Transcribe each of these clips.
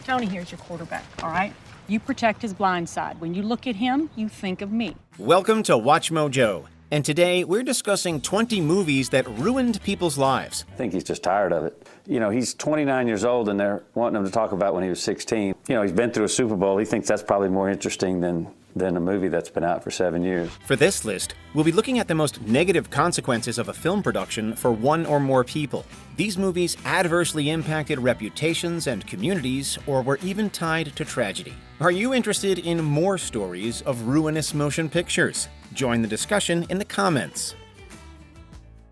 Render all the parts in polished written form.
Tony here's your quarterback, all right? You protect his blind side. When you look at him, you think of me. Welcome to Watch Mojo. And today, we're discussing 20 movies that ruined people's lives. I think he's just tired of it. You know, he's 29 years old, and they're wanting him to talk about when he was 16. You know, he's been through a Super Bowl. He thinks that's probably more interesting than a movie that's been out for 7 years. For this list, we'll be looking at the most negative consequences of a film production for one or more people. These movies adversely impacted reputations and communities, or were even tied to tragedy. Are you interested in more stories of ruinous motion pictures? Join the discussion in the comments.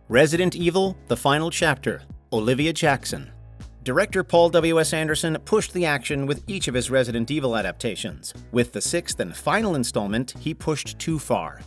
Resident Evil: The Final Chapter, Olivia Jackson. Director Paul W.S. Anderson pushed the action with each of his Resident Evil adaptations. With the sixth and final installment, he pushed too far.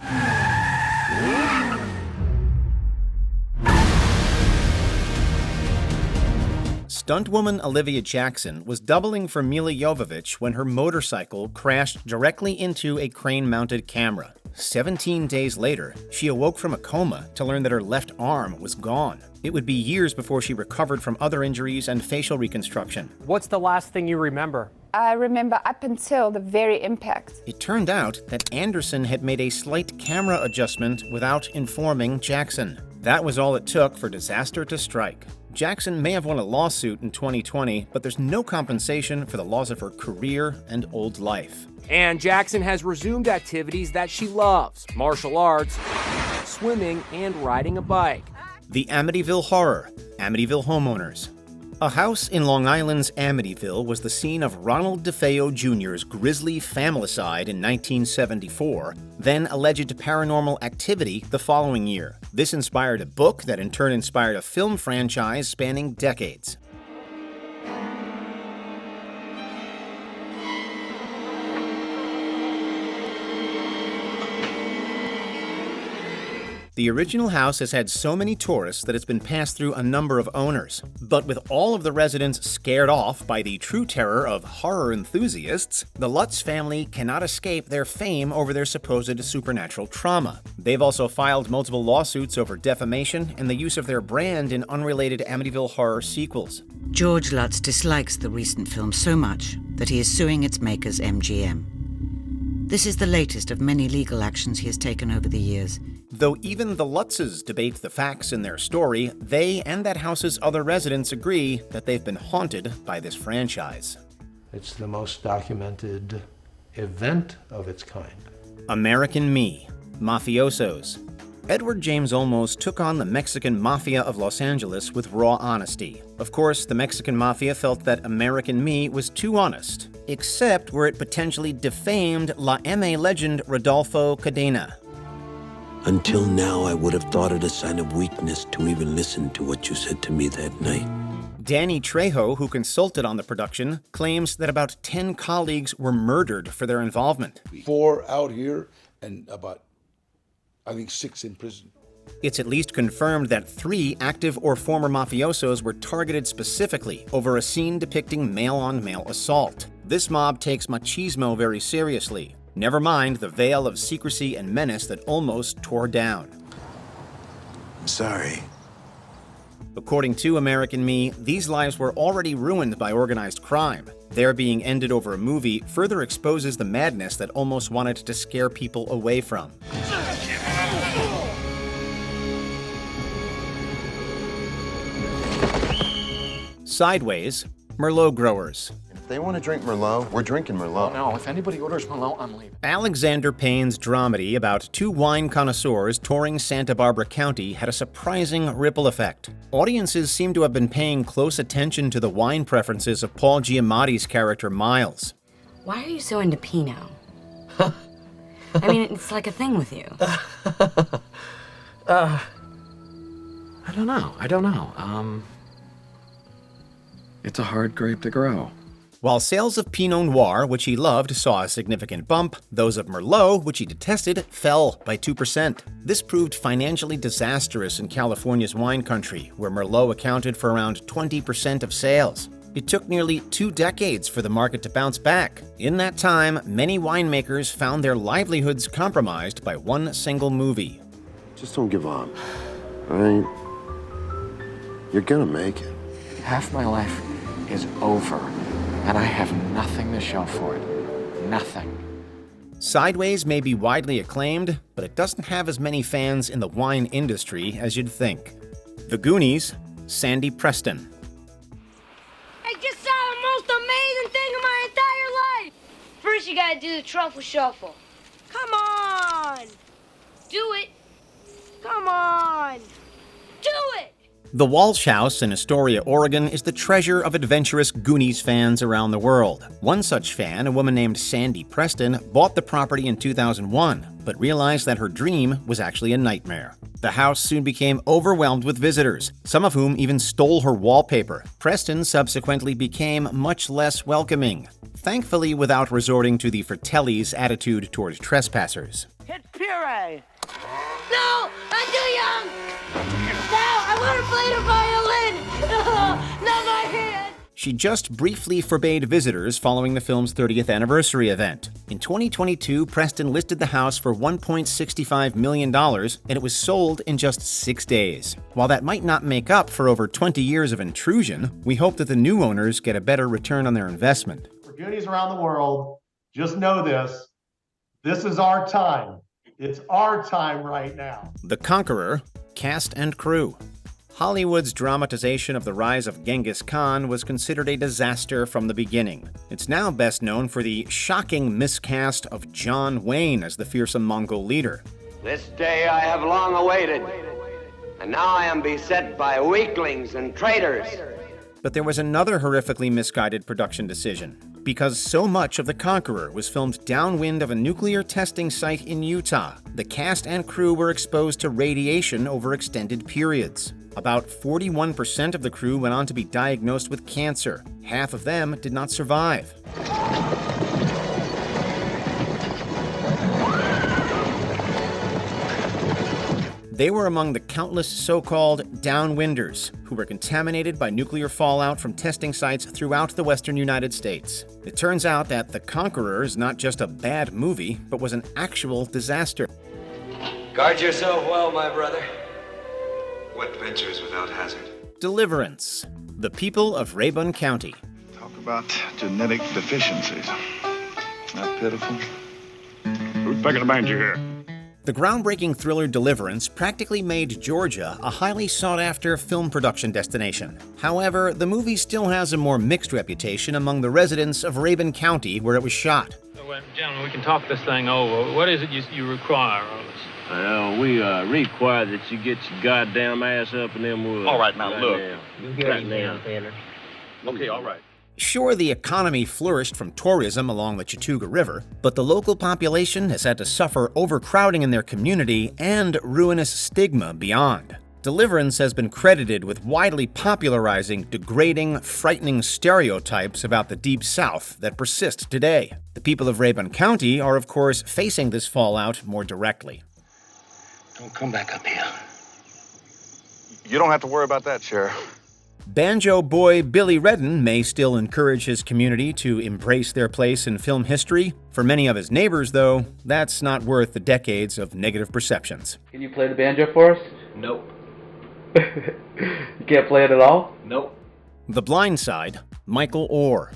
Stuntwoman Olivia Jackson was doubling for Milla Jovovich when her motorcycle crashed directly into a crane-mounted camera. 17 days later, she awoke from a coma to learn that her left arm was gone. It would be years before she recovered from other injuries and facial reconstruction. What's the last thing you remember? I remember up until the very impact. It turned out that Anderson had made a slight camera adjustment without informing Jackson. That was all it took for disaster to strike. Jackson may have won a lawsuit in 2020, but there's no compensation for the loss of her career and old life. And Jackson has resumed activities that she loves: martial arts, swimming, and riding a bike. The Amityville Horror, Amityville Homeowners. A house in Long Island's Amityville was the scene of Ronald DeFeo Jr.'s grisly familicide in 1974, then alleged paranormal activity the following year. This inspired a book that in turn inspired a film franchise spanning decades. The original house has had so many tourists that it's been passed through a number of owners. But with all of the residents scared off by the true terror of horror enthusiasts, the Lutz family cannot escape their fame over their supposed supernatural trauma. They've also filed multiple lawsuits over defamation and the use of their brand in unrelated Amityville Horror sequels. George Lutz dislikes the recent film so much that he is suing its makers, MGM. This is the latest of many legal actions he has taken over the years. Though even the Lutzes debate the facts in their story, they and that house's other residents agree that they've been haunted by this franchise. It's the most documented event of its kind. American Me, Mafiosos. Edward James Olmos took on the Mexican Mafia of Los Angeles with raw honesty. Of course, the Mexican Mafia felt that American Me was too honest, except where it potentially defamed La M.A. legend Rodolfo Cadena. Until now, I would have thought it a sign of weakness to even listen to what you said to me that night. Danny Trejo, who consulted on the production, claims that about 10 colleagues were murdered for their involvement. 4 out here and about, I think, 6 in prison. It's at least confirmed that 3 active or former mafiosos were targeted specifically over a scene depicting male-on-male assault. This mob takes machismo very seriously. Never mind the veil of secrecy and menace that almost tore down. Sorry. According to American Me, these lives were already ruined by organized crime. Their being ended over a movie further exposes the madness that almost wanted to scare people away from. Sideways, Merlot Growers. If they want to drink Merlot, we're drinking Merlot. No, if anybody orders Merlot, I'm leaving. Alexander Payne's dramedy about 2 wine connoisseurs touring Santa Barbara County had a surprising ripple effect. Audiences seem to have been paying close attention to the wine preferences of Paul Giamatti's character Miles. Why are you so into Pinot? I mean, it's like a thing with you. I don't know. It's a hard grape to grow. While sales of Pinot Noir, which he loved, saw a significant bump, those of Merlot, which he detested, fell by 2%. This proved financially disastrous in California's wine country, where Merlot accounted for around 20% of sales. It took nearly 2 decades for the market to bounce back. In that time, many winemakers found their livelihoods compromised by one single movie. Just don't give up, all right? You're gonna make it. Half my life is over. And I have nothing to show for it. Nothing. Sideways may be widely acclaimed, but it doesn't have as many fans in the wine industry as you'd think. The Goonies, Sandy Preston. I just saw the most amazing thing in my entire life! First you gotta do the truffle shuffle. Come on! Do it! Come on! Do it! The Walsh House in Astoria, Oregon is the treasure of adventurous Goonies fans around the world. One such fan, a woman named Sandy Preston, bought the property in 2001, but realized that her dream was actually a nightmare. The house soon became overwhelmed with visitors, some of whom even stole her wallpaper. Preston subsequently became much less welcoming, thankfully without resorting to the Fratelli's attitude towards trespassers. Hit puree! No! I'm too young! No! I want to play the violin! Not my hand! She just briefly forbade visitors following the film's 30th anniversary event. In 2022, Preston listed the house for $1.65 million, and it was sold in just 6 days. While that might not make up for over 20 years of intrusion, we hope that the new owners get a better return on their investment. For Goonies around the world, just know this. This is our time. It's our time right now. The Conqueror, cast and crew. Hollywood's dramatization of the rise of Genghis Khan was considered a disaster from the beginning. It's now best known for the shocking miscast of John Wayne as the fearsome Mongol leader. This day I have long awaited, and now I am beset by weaklings and traitors. But there was another horrifically misguided production decision. Because so much of The Conqueror was filmed downwind of a nuclear testing site in Utah, the cast and crew were exposed to radiation over extended periods. About 41% of the crew went on to be diagnosed with cancer. Half of them did not survive. They were among the countless so-called downwinders who were contaminated by nuclear fallout from testing sites throughout the western United States. It turns out that The Conqueror is not just a bad movie, but was an actual disaster. Guard yourself well, my brother. What ventures without hazard? Deliverance. The people of Rabun County. Talk about genetic deficiencies. Not pitiful. Who's picking a banjo here? The groundbreaking thriller Deliverance practically made Georgia a highly sought-after film production destination. However, the movie still has a more mixed reputation among the residents of Rabun County, where it was shot. Well, gentlemen, we can talk this thing over. What is it you require of us? Well, we require that you get your goddamn ass up in them woods. All right, now, look. You hear me now, Tanner? Okay, all right. Sure, the economy flourished from tourism along the Chattooga River, but the local population has had to suffer overcrowding in their community and ruinous stigma beyond. Deliverance has been credited with widely popularizing degrading, frightening stereotypes about the Deep South that persist today. The people of Rabun County are, of course, facing this fallout more directly. Don't come back up here. You don't have to worry about that, Sheriff. Banjo boy Billy Redden may still encourage his community to embrace their place in film history. For many of his neighbors, though, that's not worth the decades of negative perceptions. Can you play the banjo for us? Nope. You can't play it at all? Nope. The Blind Side, Michael Oher.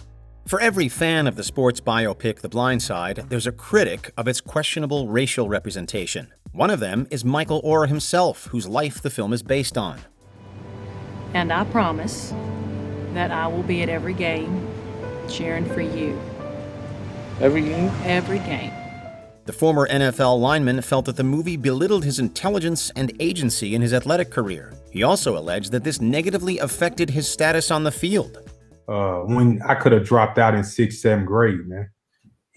For every fan of the sports biopic The Blind Side, there's a critic of its questionable racial representation. One of them is Michael Oher himself, whose life the film is based on. And I promise that I will be at every game cheering for you. Every game? Every game. The former NFL lineman felt that the movie belittled his intelligence and agency in his athletic career. He also alleged that this negatively affected his status on the field. When I could have dropped out in 6th, 7th grade, man.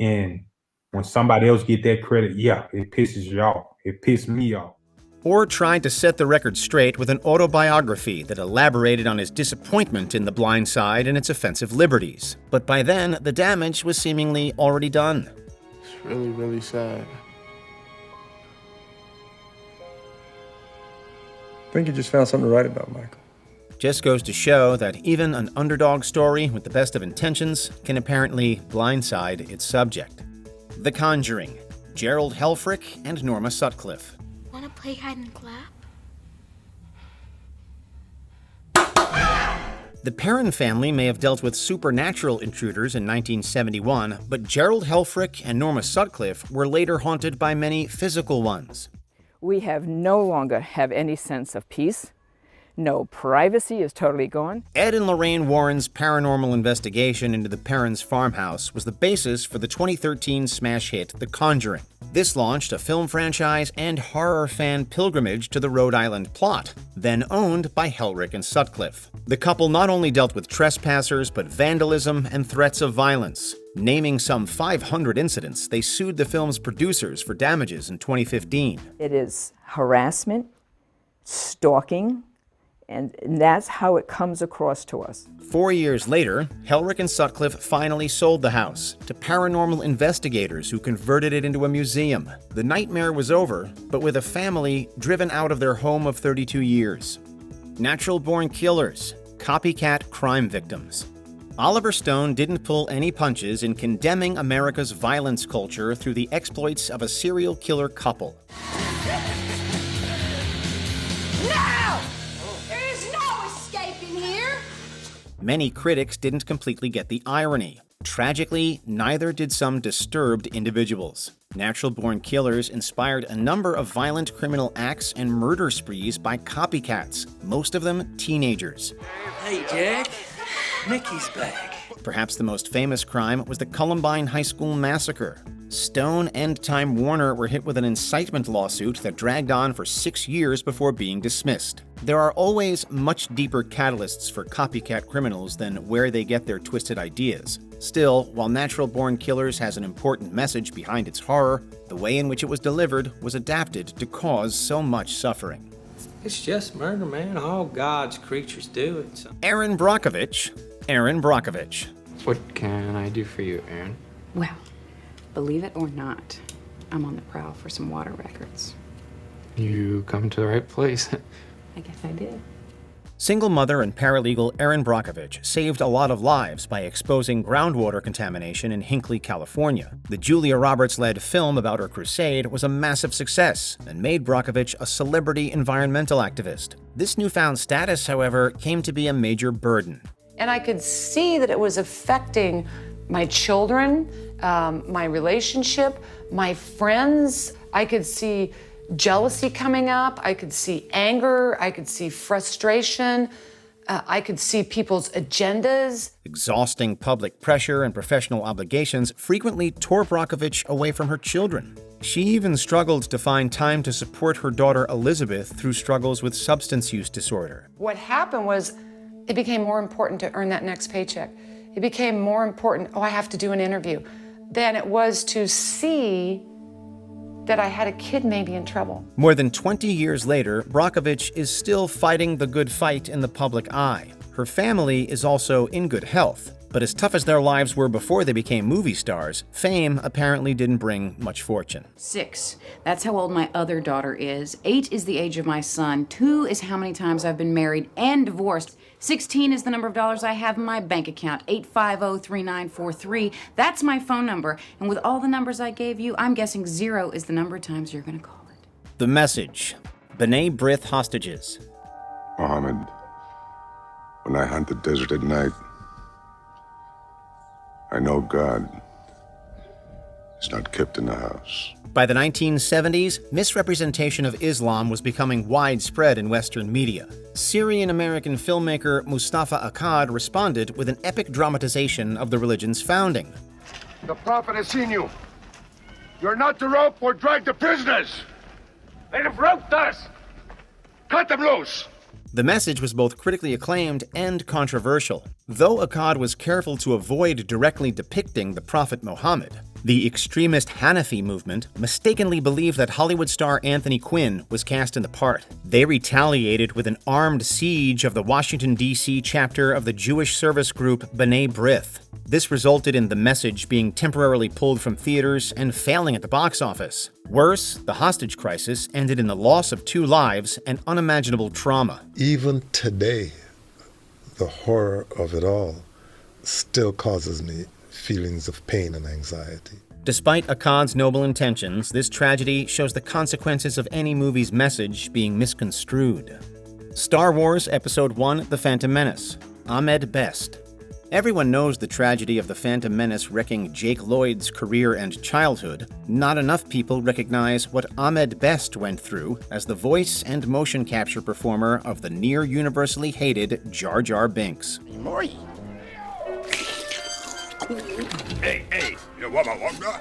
And when somebody else get that credit, yeah, it pisses you off. It pissed me off. Or tried to set the record straight with an autobiography that elaborated on his disappointment in The Blind Side and its offensive liberties. But by then, the damage was seemingly already done. It's really, really sad. I think you just found something to write about, Michael. Just goes to show that even an underdog story with the best of intentions can apparently blindside its subject. The Conjuring, Gerald Helfrich and Norma Sutcliffe. Wanna play hide and clap? The Perrin family may have dealt with supernatural intruders in 1971, but Gerald Helfrich and Norma Sutcliffe were later haunted by many physical ones. We no longer have any sense of peace. No privacy is totally gone. Ed and Lorraine Warren's paranormal investigation into the Perrins' farmhouse was the basis for the 2013 smash hit The Conjuring. This launched a film franchise and horror fan pilgrimage to the Rhode Island plot, then owned by Helfrich and Sutcliffe. The couple not only dealt with trespassers, but vandalism and threats of violence. Naming some 500 incidents, they sued the film's producers for damages in 2015. It is harassment, stalking, and that's how it comes across to us. 4 years later, Helfrich and Sutcliffe finally sold the house to paranormal investigators who converted it into a museum. The nightmare was over, but with a family driven out of their home of 32 years. Natural-born killers, copycat crime victims. Oliver Stone didn't pull any punches in condemning America's violence culture through the exploits of a serial killer couple. Many critics didn't completely get the irony. Tragically, neither did some disturbed individuals. Natural-born killers inspired a number of violent criminal acts and murder sprees by copycats, most of them teenagers. Hey, Jack. Mickey's back. Perhaps the most famous crime was the Columbine High School massacre. Stone and Time Warner were hit with an incitement lawsuit that dragged on for 6 years before being dismissed. There are always much deeper catalysts for copycat criminals than where they get their twisted ideas. Still, while Natural-Born Killers has an important message behind its horror, the way in which it was delivered was adapted to cause so much suffering. It's just murder, man. All God's creatures do it. So. Erin Brockovich. What can I do for you, Erin? Well, believe it or not, I'm on the prowl for some water records. You come to the right place. I guess I did. Single mother and paralegal Erin Brockovich saved a lot of lives by exposing groundwater contamination in Hinckley, California. The Julia Roberts-led film about her crusade was a massive success and made Brockovich a celebrity environmental activist. This newfound status, however, came to be a major burden. And I could see that it was affecting my children, my relationship, my friends. I could see jealousy coming up. I could see anger. I could see frustration. I could see people's agendas. Exhausting public pressure and professional obligations frequently tore Brockovich away from her children. She even struggled to find time to support her daughter Elizabeth through struggles with substance use disorder. What happened was it became more important to earn that next paycheck. It became more important, I have to do an interview, than it was to see that I had a kid maybe in trouble. More than 20 years later, Brockovich is still fighting the good fight in the public eye. Her family is also in good health, but as tough as their lives were before they became movie stars, fame apparently didn't bring much fortune. 6. That's how old my other daughter is. 8 is the age of my son. 2 is how many times I've been married and divorced. 16 is the number of dollars I have in my bank account, 850-3943. That's my phone number. And with all the numbers I gave you, I'm guessing 0 is the number of times you're going to call it. The message. B'nai B'rith hostages. Mohammed, when I hunt the desert at night, I know God is not kept in the house. By the 1970s, misrepresentation of Islam was becoming widespread in Western media. Syrian-American filmmaker Mustafa Akkad responded with an epic dramatization of the religion's founding. The Prophet has seen you. You're not to rope or drag the prisoners. They have roped us. Cut them loose. The message was both critically acclaimed and controversial. Though Akkad was careful to avoid directly depicting the Prophet Muhammad, the extremist Hanafi movement mistakenly believed that Hollywood star Anthony Quinn was cast in the part. They retaliated with an armed siege of the Washington, D.C. chapter of the Jewish service group B'nai B'rith. This resulted in The Message being temporarily pulled from theaters and failing at the box office. Worse, the hostage crisis ended in the loss of 2 lives and unimaginable trauma. Even today, the horror of it all still causes me feelings of pain and anxiety. Despite Akkad's noble intentions, this tragedy shows the consequences of any movie's message being misconstrued. Star Wars Episode I: The Phantom Menace. Ahmed Best. Everyone knows the tragedy of the Phantom Menace wrecking Jake Lloyd's career and childhood. Not enough people recognize what Ahmed Best went through as the voice and motion capture performer of the near-universally hated Jar Jar Binks. Hey, you want my longer?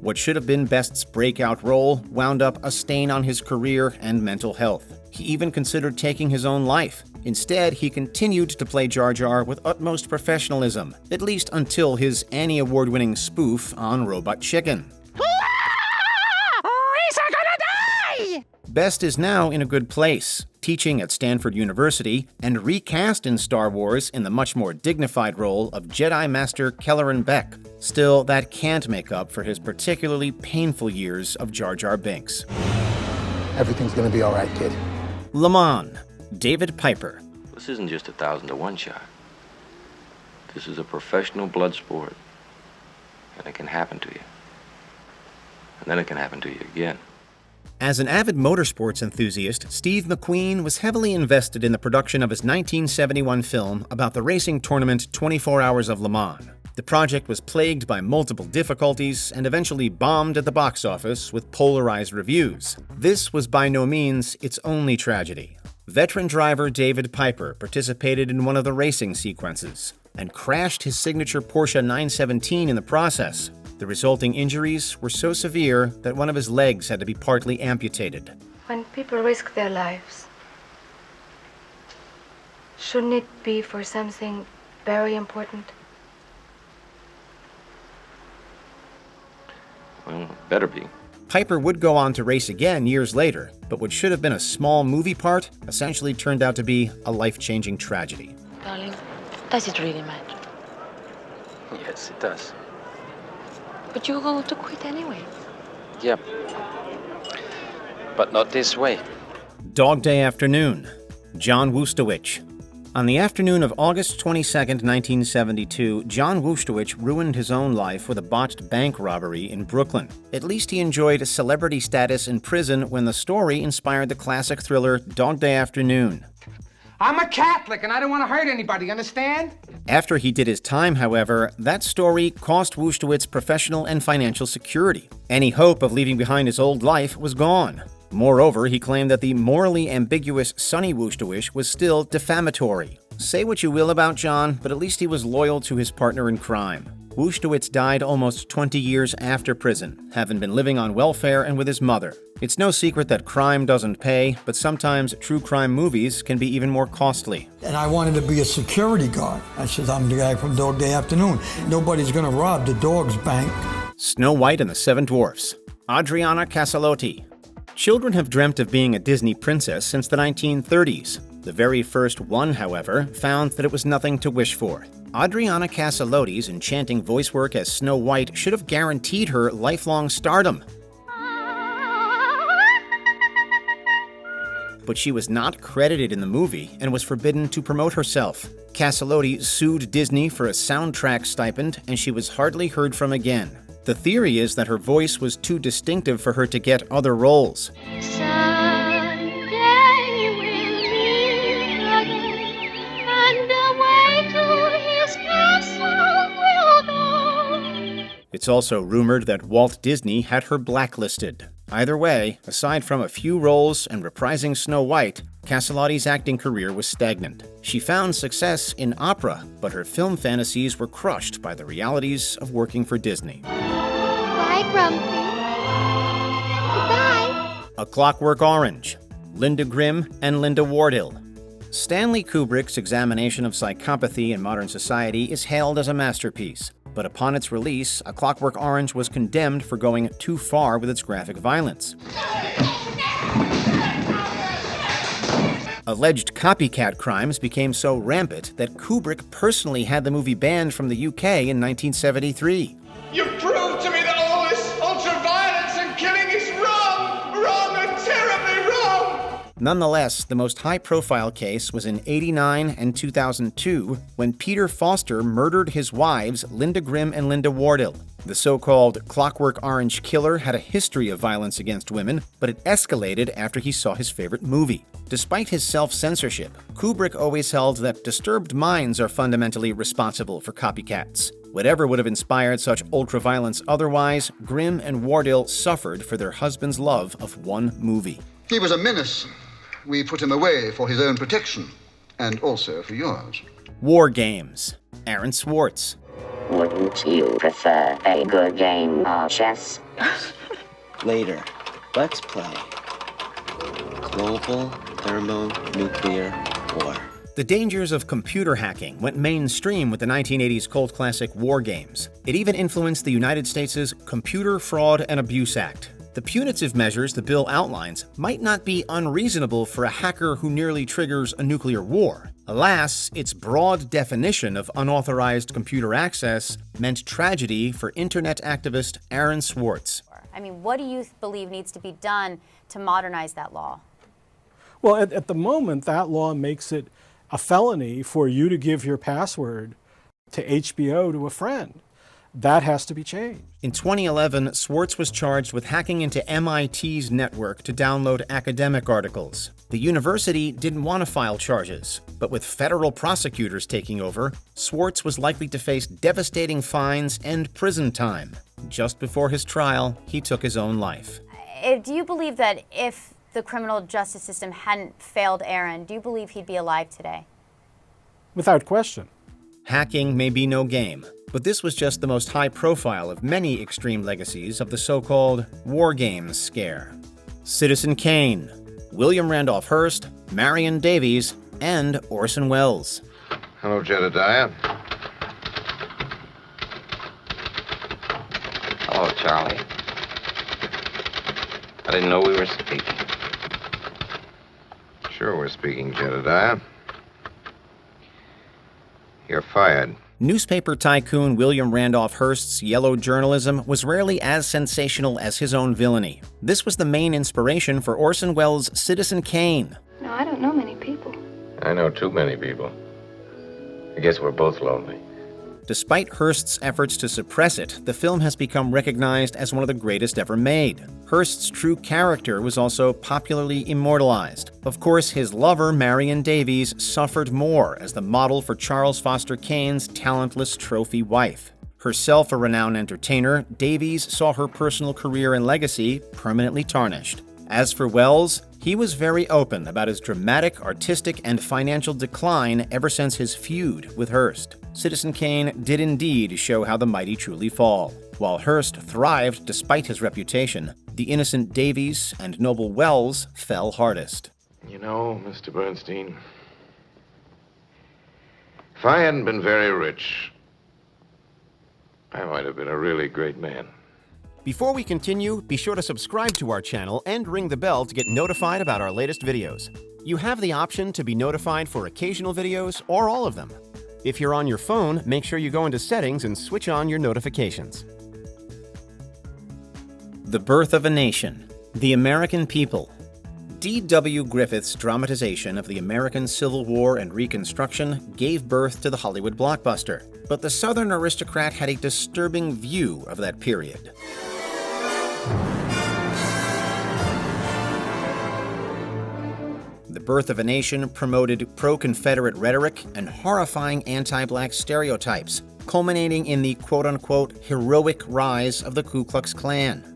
What should have been Best's breakout role wound up a stain on his career and mental health. He even considered taking his own life. Instead, he continued to play Jar Jar with utmost professionalism, at least until his Annie Award-winning spoof on Robot Chicken. Best is now in a good place, teaching at Stanford University and recast in Star Wars in the much more dignified role of Jedi Master Kelleran Beck. Still, that can't make up for his particularly painful years of Jar Jar Binks. Everything's gonna be all right, kid. Le Mans, David Piper. This isn't just 1,000 to 1 shot. This is a professional blood sport. And it can happen to you. And then it can happen to you again. As an avid motorsports enthusiast, Steve McQueen was heavily invested in the production of his 1971 film about the racing tournament 24 Hours of Le Mans. The project was plagued by multiple difficulties and eventually bombed at the box office with polarized reviews. This was by no means its only tragedy. Veteran driver David Piper participated in one of the racing sequences and crashed his signature Porsche 917 in the process. The resulting injuries were so severe that one of his legs had to be partly amputated. When people risk their lives, shouldn't it be for something very important? Well, it better be. Piper would go on to race again years later, but what should have been a small movie part essentially turned out to be a life-changing tragedy. Darling, does it really matter? Yes, it does. But you're going to quit anyway. Yep. But not this way. Dog Day Afternoon, John Wustowich. On the afternoon of August 22, 1972, John Wustowich ruined his own life with a botched bank robbery in Brooklyn. At least he enjoyed celebrity status in prison when the story inspired the classic thriller Dog Day Afternoon. I'm a Catholic and I don't want to hurt anybody, understand? After he did his time, however, that story cost Wustowich professional and financial security. Any hope of leaving behind his old life was gone. Moreover, he claimed that the morally ambiguous Sonny Wustowich was still defamatory. Say what you will about John, but at least he was loyal to his partner in crime. Wustowich died almost 20 years after prison, having been living on welfare and with his mother. It's no secret that crime doesn't pay, but sometimes true crime movies can be even more costly. And I wanted to be a security guard. I said, I'm the guy from Dog Day Afternoon. Nobody's gonna rob the dog's bank. Snow White and the Seven Dwarfs, Adriana Casalotti. Children have dreamt of being a Disney princess since the 1930s. The very first one, however, found that it was nothing to wish for. Adriana Casalotti's enchanting voice work as Snow White should have guaranteed her lifelong stardom. But she was not credited in the movie and was forbidden to promote herself. Casalotti sued Disney for a soundtrack stipend, and she was hardly heard from again. The theory is that her voice was too distinctive for her to get other roles. It's also rumored that Walt Disney had her blacklisted. Either way, aside from a few roles and reprising Snow White, Casalotti's acting career was stagnant. She found success in opera, but her film fantasies were crushed by the realities of working for Disney. Bye, Grumpy. Goodbye. A Clockwork Orange, Linda Grimm and Linda Wardhill. Stanley Kubrick's examination of psychopathy in modern society is hailed as a masterpiece. But upon its release, A Clockwork Orange was condemned for going too far with its graphic violence. Alleged copycat crimes became so rampant that Kubrick personally had the movie banned from the UK in 1973. You proved to me that all this ultra-violence and killing is wrong and terribly wrong! Nonetheless, the most high-profile case was in '89 and 2002 when Peter Foster murdered his wives Linda Grimm and Linda Wardhill. The so-called Clockwork Orange killer had a history of violence against women, but it escalated after he saw his favorite movie. Despite his self-censorship, Kubrick always held that disturbed minds are fundamentally responsible for copycats. Whatever would have inspired such ultraviolence otherwise, Grimm and Wardell suffered for their husband's love of one movie. He was a menace. We put him away for his own protection, and also for yours. War Games. Aaron Swartz. Wouldn't you prefer a good game of chess? Later, let's play global thermonuclear war. The dangers of computer hacking went mainstream with the 1980s cult classic War Games. It even influenced the United States' Computer Fraud and Abuse Act. The punitive measures the bill outlines might not be unreasonable for a hacker who nearly triggers a nuclear war. Alas, its broad definition of unauthorized computer access meant tragedy for internet activist Aaron Swartz. I mean, what do you believe needs to be done to modernize that law? Well, at the moment, that law makes it a felony for you to give your password to HBO to a friend. That has to be changed. In 2011, Swartz was charged with hacking into MIT's network to download academic articles. The university didn't want to file charges, but with federal prosecutors taking over, Swartz was likely to face devastating fines and prison time. Just before his trial, he took his own life. Do you believe that if the criminal justice system hadn't failed Aaron, do you believe he'd be alive today? Without question. Hacking may be no game, but this was just the most high-profile of many extreme legacies of the so-called War Games scare. Citizen Kane, William Randolph Hearst, Marion Davies, and Orson Welles. Hello, Jedediah. Hello, Charlie. I didn't know we were speaking. Sure we're speaking, Jedediah. You're fired. Newspaper tycoon William Randolph Hearst's yellow journalism was rarely as sensational as his own villainy. This was the main inspiration for Orson Welles' Citizen Kane. No, I don't know many people. I know too many people. I guess we're both lonely. Despite Hearst's efforts to suppress it, the film has become recognized as one of the greatest ever made. Hearst's true character was also popularly immortalized. Of course, his lover, Marion Davies, suffered more as the model for Charles Foster Kane's talentless trophy wife. Herself a renowned entertainer, Davies saw her personal career and legacy permanently tarnished. As for Welles, he was very open about his dramatic, artistic, and financial decline ever since his feud with Hearst. Citizen Kane did indeed show how the mighty truly fall. While Hearst thrived despite his reputation, the innocent Davies and noble Welles fell hardest. You know, Mr. Bernstein, if I hadn't been very rich, I might have been a really great man. Before we continue, be sure to subscribe to our channel and ring the bell to get notified about our latest videos. You have the option to be notified for occasional videos or all of them. If you're on your phone, make sure you go into Settings and switch on your notifications. The Birth of a Nation. The American People. D.W. Griffith's dramatization of the American Civil War and Reconstruction gave birth to the Hollywood blockbuster. But the Southern aristocrat had a disturbing view of that period. The Birth of a Nation promoted pro-Confederate rhetoric and horrifying anti-black stereotypes, culminating in the quote-unquote heroic rise of the Ku Klux Klan.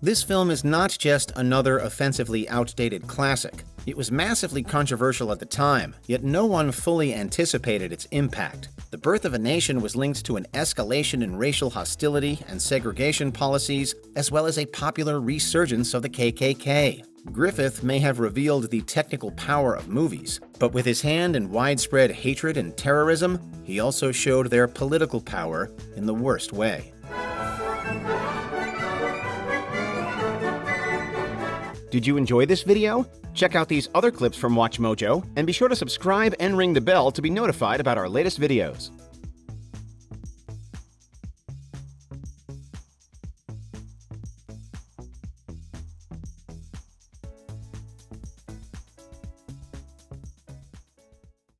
This film is not just another offensively outdated classic. It was massively controversial at the time, yet no one fully anticipated its impact. The Birth of a Nation was linked to an escalation in racial hostility and segregation policies, as well as a popular resurgence of the KKK. Griffith may have revealed the technical power of movies, but with his hand in widespread hatred and terrorism, he also showed their political power in the worst way. Did you enjoy this video? Check out these other clips from WatchMojo, and be sure to subscribe and ring the bell to be notified about our latest videos.